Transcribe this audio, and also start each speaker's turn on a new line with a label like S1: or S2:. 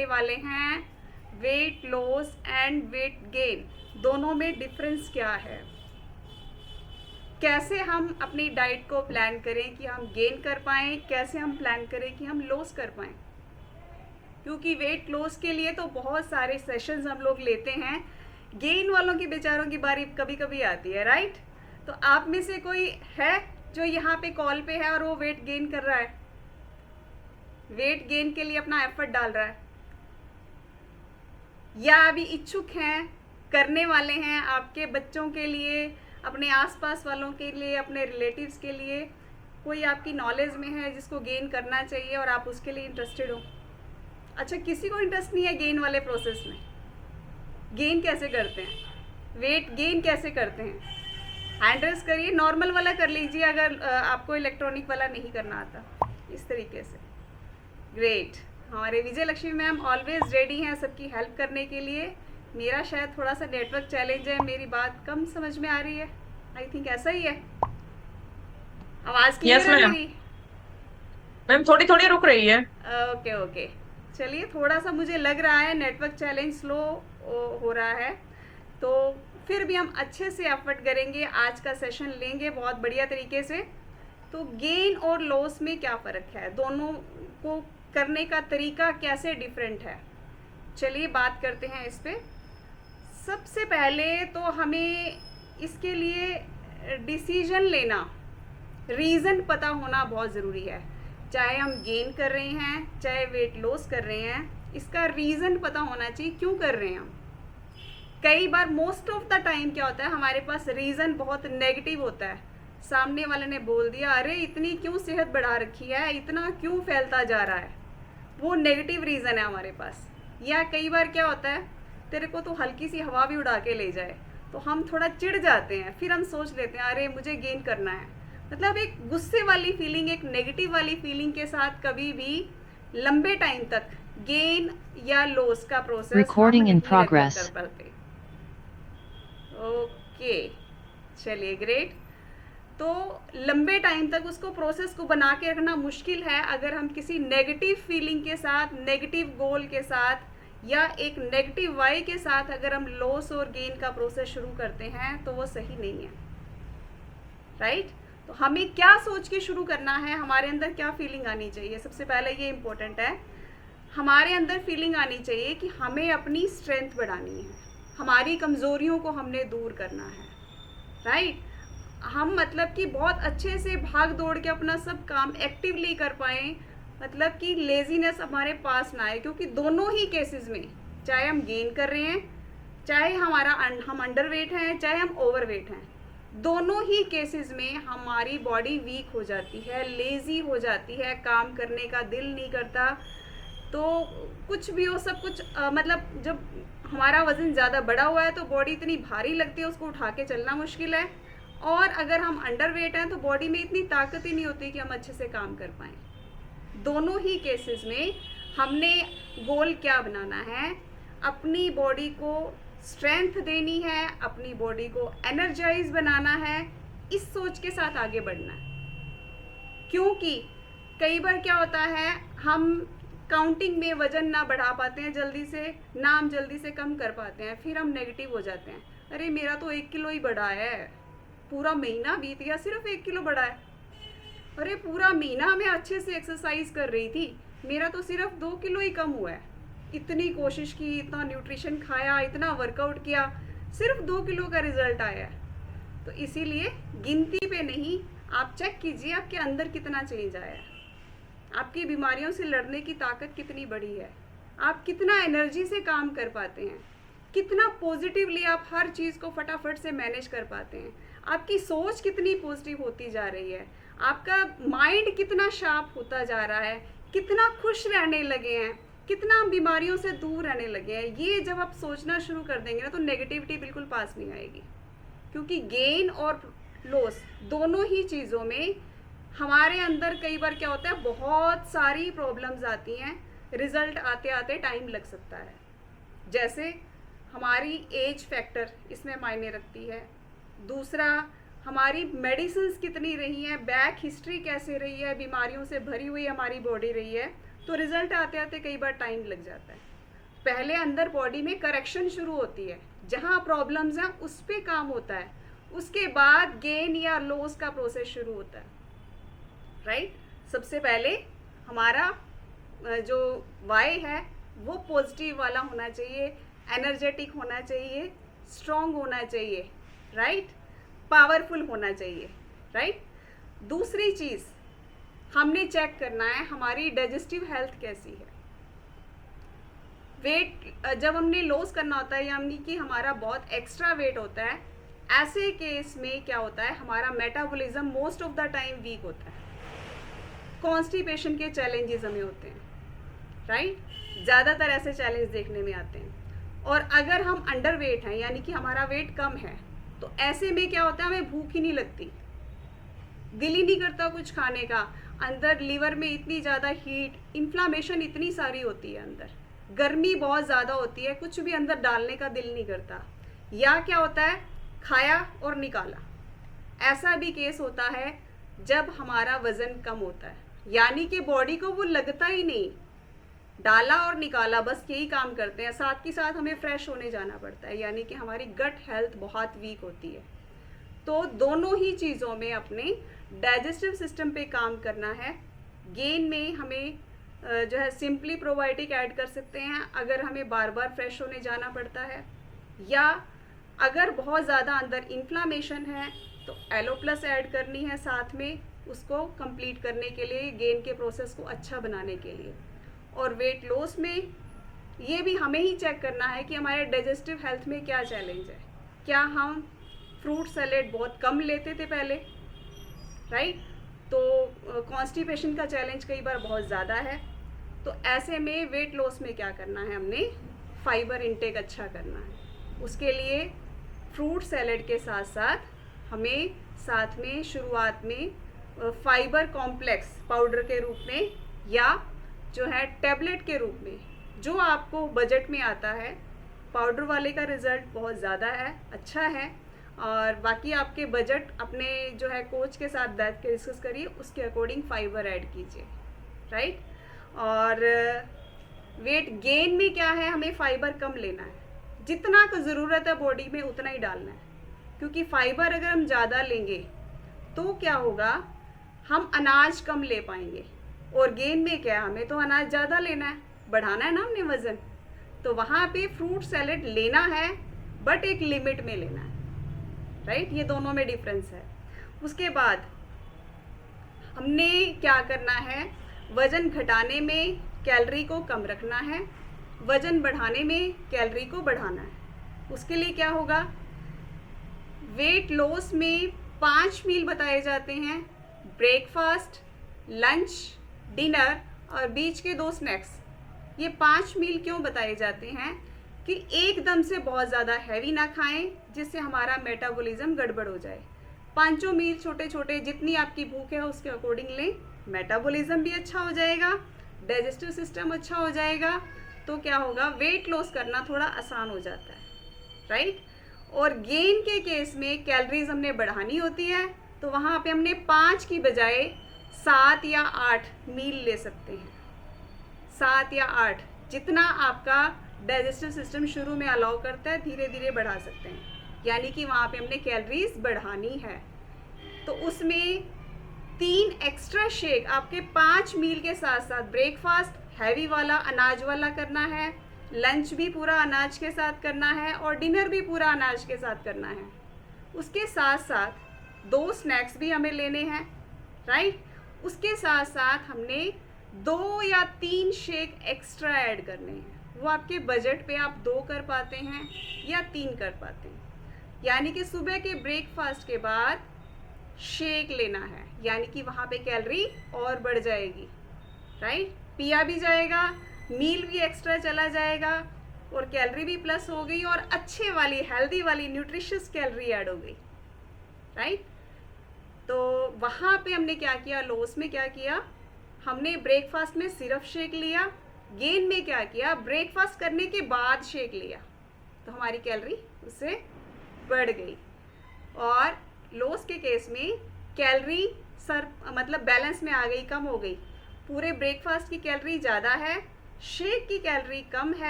S1: वाले हैं weight loss and weight gain, दोनों में डिफरेंस क्या है, कैसे हम अपनी डाइट को प्लान करें कि हम गेन कर पाएँ, कैसे हम प्लान करें कि हम लॉस कर पाएँ। क्योंकि वेट लॉस के लिए तो बहुत सारे सेशंस हम लोग लेते हैं, गेन वालों की बेचारों की बारी कभी कभी आती है, राइट। तो आप में से कोई है जो यहाँ पे कॉल पे है और वो वेट गेन कर रहा है, वेट गेन के लिए अपना एफर्ट डाल रहा है, या अभी इच्छुक हैं, करने वाले हैं, आपके बच्चों के लिए, अपने आसपास वालों के लिए, अपने रिलेटिव्स के लिए कोई आपकी नॉलेज में है जिसको गेन करना चाहिए और आप उसके लिए इंटरेस्टेड हो। अच्छा, किसी को इंटरेस्ट नहीं है गेन वाले प्रोसेस में? गेन कैसे करते हैं, वेट गेन कैसे करते हैं? हैंड रेस करिए, नॉर्मल वाला कर लीजिए अगर आपको इलेक्ट्रॉनिक वाला नहीं करना आता, इस तरीके से। ग्रेट, हमारे विजय लक्ष्मी मैम ऑलवेज रेडी हैं सबकी हेल्प करने के लिए। मेरा शायद थोड़ा सा नेटवर्क चैलेंज है, मेरी बात कम समझ में आ रही है, आई थिंक ऐसा ही है। आवाज़ क्लियर है मेरी?
S2: मैम थोड़ी थोड़ी रुक रही है।
S1: ओके ओके, चलिए, थोड़ा सा मुझे लग रहा है नेटवर्क चैलेंज स्लो हो रहा है, तो फिर भी हम अच्छे से एफर्ट करेंगे, आज का सेशन लेंगे बहुत बढ़िया तरीके से। तो गेन और लॉस में क्या फ़र्क है, दोनों को करने का तरीका कैसे डिफरेंट है, चलिए बात करते हैं इस पे। सबसे पहले तो हमें इसके लिए डिसीजन लेना, रीज़न पता होना बहुत ज़रूरी है। चाहे हम गेन कर रहे हैं, चाहे वेट लॉस कर रहे हैं, इसका रीज़न पता होना चाहिए क्यों कर रहे हैं हम। कई बार मोस्ट ऑफ द टाइम क्या होता है, हमारे पास रीज़न बहुत नेगेटिव होता है। सामने वाले ने बोल दिया, अरे इतनी क्यों सेहत बढ़ा रखी है, इतना क्यों फैलता जा रहा है, वो नेगेटिव रीज़न है हमारे पास। या कई बार क्या होता है, तेरे को तो हल्की सी हवा भी उड़ा के ले जाए, तो हम थोड़ा चिढ़ जाते हैं, फिर हम सोच लेते हैं अरे मुझे गेन करना है। मतलब एक गुस्से वाली फीलिंग, एक नेगेटिव वाली फीलिंग के साथ कभी भी लंबे टाइम तक गेन या लॉस का प्रोसेस
S3: Recording in progress.
S1: कर पाते। ओके, चलिए ग्रेट। तो लंबे टाइम तक उसको प्रोसेस को बना के रखना मुश्किल है अगर हम किसी नेगेटिव फीलिंग के साथ, नेगेटिव गोल के साथ, या एक नेगेटिव वाई के साथ अगर हम लॉस और गेन का प्रोसेस शुरू करते हैं तो वो सही नहीं है, राइट। तो हमें क्या सोच के शुरू करना है, हमारे अंदर क्या फीलिंग आनी चाहिए, सबसे पहले ये इम्पोर्टेंट है। हमारे अंदर फीलिंग आनी चाहिए कि हमें अपनी स्ट्रेंथ बढ़ानी है, हमारी कमज़ोरियों को हमने दूर करना है, राइट। हम मतलब कि बहुत अच्छे से भाग दौड़ के अपना सब काम एक्टिवली कर पाएँ, मतलब कि लेज़ीनेस हमारे पास ना आए। क्योंकि दोनों ही केसेस में, चाहे हम गेन कर रहे हैं, चाहे हम अंडर वेट हैं, चाहे हम ओवर वेट हैं, दोनों ही केसेस में हमारी बॉडी वीक हो जाती है, लेज़ी हो जाती है, काम करने का दिल नहीं करता। तो कुछ भी हो, सब कुछ मतलब जब हमारा वज़न ज़्यादा बढ़ा हुआ है तो बॉडी इतनी भारी लगती है, उसको उठा के चलना मुश्किल है। और अगर हम अंडर वेट हैं तो बॉडी में इतनी ताकत ही नहीं होती कि हम अच्छे से काम कर पाएँ। दोनों ही केसेस में हमने गोल क्या बनाना है, अपनी बॉडी को स्ट्रेंथ देनी है, अपनी बॉडी को एनर्जाइज बनाना है, इस सोच के साथ आगे बढ़ना है। क्योंकि कई बार क्या होता है, हम काउंटिंग में वज़न ना बढ़ा पाते हैं जल्दी से, ना हम जल्दी से कम कर पाते हैं, फिर हम नेगेटिव हो जाते हैं, अरे मेरा तो 1 किलो ही बढ़ा है, पूरा महीना बीत गया सिर्फ 1 किलो बढ़ा है, अरे पूरा महीना मैं अच्छे से एक्सरसाइज कर रही थी, मेरा तो सिर्फ 2 किलो ही कम हुआ है, इतनी कोशिश की, इतना न्यूट्रिशन खाया, इतना वर्कआउट किया, सिर्फ 2 किलो का रिजल्ट आया है। तो इसीलिए गिनती पे नहीं, आप चेक कीजिए आपके अंदर कितना चेंज आया है, आपकी बीमारियों से लड़ने की ताकत कितनी बढ़ी है, आप कितना एनर्जी से काम कर पाते हैं, कितना पॉजिटिवली आप हर चीज़ को फटाफट से मैनेज कर पाते हैं, आपकी सोच कितनी पॉजिटिव होती जा रही है, आपका माइंड कितना शार्प होता जा रहा है, कितना खुश रहने लगे हैं, कितना बीमारियों से दूर रहने लगे हैं। ये जब आप सोचना शुरू कर देंगे ना तो नेगेटिविटी बिल्कुल पास नहीं आएगी। क्योंकि गेन और लॉस दोनों ही चीज़ों में हमारे अंदर कई बार क्या होता है, बहुत सारी प्रॉब्लम्स आती हैं, रिजल्ट आते आते टाइम लग सकता है। जैसे हमारी एज फैक्टर इसमें मायने रखती है, दूसरा हमारी मेडिसिन्स कितनी रही हैं, बैक हिस्ट्री कैसे रही है, बीमारियों से भरी हुई हमारी बॉडी रही है, तो रिज़ल्ट आते आते कई बार टाइम लग जाता है। पहले अंदर बॉडी में करेक्शन शुरू होती है, जहाँ प्रॉब्लम्स हैं उस पर काम होता है, उसके बाद गेन या लॉस का प्रोसेस शुरू होता है, राइट। सबसे पहले हमारा जो वाई है वो पॉजिटिव वाला होना चाहिए, एनर्जेटिक होना चाहिए, स्ट्रॉन्ग होना चाहिए, राइट, पावरफुल होना चाहिए, राइट। दूसरी चीज़ हमने चेक करना है हमारी डाइजेस्टिव हेल्थ कैसी है। वेट जब हमने लॉस करना होता है यानी कि हमारा बहुत एक्स्ट्रा वेट होता है, ऐसे केस में क्या होता है, हमारा metabolism most of the time weak होता है, कॉन्स्टिपेशन के चैलेंजेस हमें होते हैं, राइट, ज़्यादातर ऐसे चैलेंज देखने में आते हैं। और अगर हम अंडर वेट हैं यानी कि हमारा वेट कम है, तो ऐसे में क्या होता है, हमें भूख ही नहीं लगती, दिल ही नहीं करता कुछ खाने का, अंदर लीवर में इतनी ज़्यादा हीट, इन्फ्लामेशन इतनी सारी होती है, अंदर गर्मी बहुत ज़्यादा होती है, कुछ भी अंदर डालने का दिल नहीं करता, या क्या होता है, खाया और निकाला। ऐसा भी केस होता है जब हमारा वज़न कम होता है, यानी कि बॉडी को वो लगता ही नहीं, डाला और निकाला बस यही काम करते हैं, साथ के साथ हमें फ्रेश होने जाना पड़ता है, यानी कि हमारी गट हेल्थ बहुत वीक होती है। तो दोनों ही चीज़ों में अपने डाइजेस्टिव सिस्टम पे काम करना है। गेन में हमें जो है सिंपली प्रोबायोटिक ऐड कर सकते हैं अगर हमें बार बार फ्रेश होने जाना पड़ता है, या अगर बहुत ज़्यादा अंदर इन्फ्लामेशन है तो एलो प्लस ऐड करनी है साथ में, उसको कंप्लीट करने के लिए, गेन के प्रोसेस को अच्छा बनाने के लिए। और वेट लॉस में ये भी हमें ही चेक करना है कि हमारे डाइजेस्टिव हेल्थ में क्या चैलेंज है। क्या हम फ्रूट सैलेड बहुत कम लेते थे पहले, राइट, तो कॉन्स्टिपेशन का चैलेंज कई बार बहुत ज़्यादा है, तो ऐसे में वेट लॉस में क्या करना है, हमने फाइबर इंटेक अच्छा करना है। उसके लिए फ्रूट सैलेड के साथ साथ हमें साथ में शुरुआत में फाइबर कॉम्प्लेक्स पाउडर के रूप में या जो है टैबलेट के रूप में, जो आपको बजट में आता है, पाउडर वाले का रिज़ल्ट बहुत ज़्यादा है, अच्छा है, और बाकी आपके बजट अपने जो है कोच के साथ बैठ के डिस्कस करिए, उसके अकॉर्डिंग फाइबर ऐड कीजिए, राइट। और वेट गेन में क्या है, हमें फाइबर कम लेना है, जितना का ज़रूरत है बॉडी में उतना ही डालना है, क्योंकि फाइबर अगर हम ज़्यादा लेंगे तो क्या होगा, हम अनाज कम ले पाएंगे। और गेन में क्या है, हमें तो अनाज ज़्यादा लेना है, बढ़ाना है ना हमने वज़न, तो वहाँ पे फ्रूट सैलेड लेना है बट एक लिमिट में लेना है, राइट, ये दोनों में डिफरेंस है। उसके बाद हमने क्या करना है, वज़न घटाने में कैलोरी को कम रखना है, वज़न बढ़ाने में कैलोरी को बढ़ाना है। उसके लिए क्या होगा, वेट लॉस में 5 मील बताए जाते हैं, ब्रेकफास्ट, लंच, डिनर और बीच के 2 स्नैक्स। ये 5 मील क्यों बताए जाते हैं कि एकदम से बहुत ज़्यादा हैवी ना खाएं जिससे हमारा मेटाबॉलिज्म गड़बड़ हो जाए। 5 मील छोटे छोटे, जितनी आपकी भूख है उसके अकॉर्डिंग लें, मेटाबॉलिज्म भी अच्छा हो जाएगा, डाइजेस्टिव सिस्टम अच्छा हो जाएगा, तो क्या होगा, वेट लॉस करना थोड़ा आसान हो जाता है, राइट। और गेन के केस में कैलोरीज हमने बढ़ानी होती है, तो वहाँ पे हमने 5 की बजाय 7 या 8 मील ले सकते हैं, 7 या 8, जितना आपका डाइजेस्टिव सिस्टम शुरू में अलाउ करता है, धीरे धीरे बढ़ा सकते हैं, यानी कि वहाँ पे हमने कैलोरीज बढ़ानी है। तो उसमें 3 एक्स्ट्रा शेक आपके 5 मील के साथ साथ, ब्रेकफास्ट हैवी वाला अनाज वाला करना है, लंच भी पूरा अनाज के साथ करना है, और डिनर भी पूरा अनाज के साथ करना है। उसके साथ साथ 2 स्नैक्स भी हमें लेने हैं, राइट। उसके साथ साथ हमने 2 या 3 शेक एक्स्ट्रा ऐड करने हैं, वो आपके बजट पे आप 2 कर पाते हैं या 3 कर पाते हैं, यानी कि सुबह के ब्रेकफास्ट के बाद शेक लेना है, यानी कि वहाँ पे कैलोरी और बढ़ जाएगी, राइट, पिया भी जाएगा, मील भी एक्स्ट्रा चला जाएगा, और कैलोरी भी प्लस हो गई, और अच्छे वाली हेल्दी वाली न्यूट्रिशियस कैलोरी ऐड हो गई, राइट। तो वहाँ पे हमने क्या किया, लॉस में क्या किया, हमने ब्रेकफास्ट में सिर्फ शेक लिया, गेन में क्या किया, ब्रेकफास्ट करने के बाद शेक लिया, तो हमारी कैलोरी उससे बढ़ गई। और लॉस के केस में कैलोरी मतलब बैलेंस में आ गई, कम हो गई, पूरे ब्रेकफास्ट की कैलोरी ज़्यादा है, शेक की कैलोरी कम है।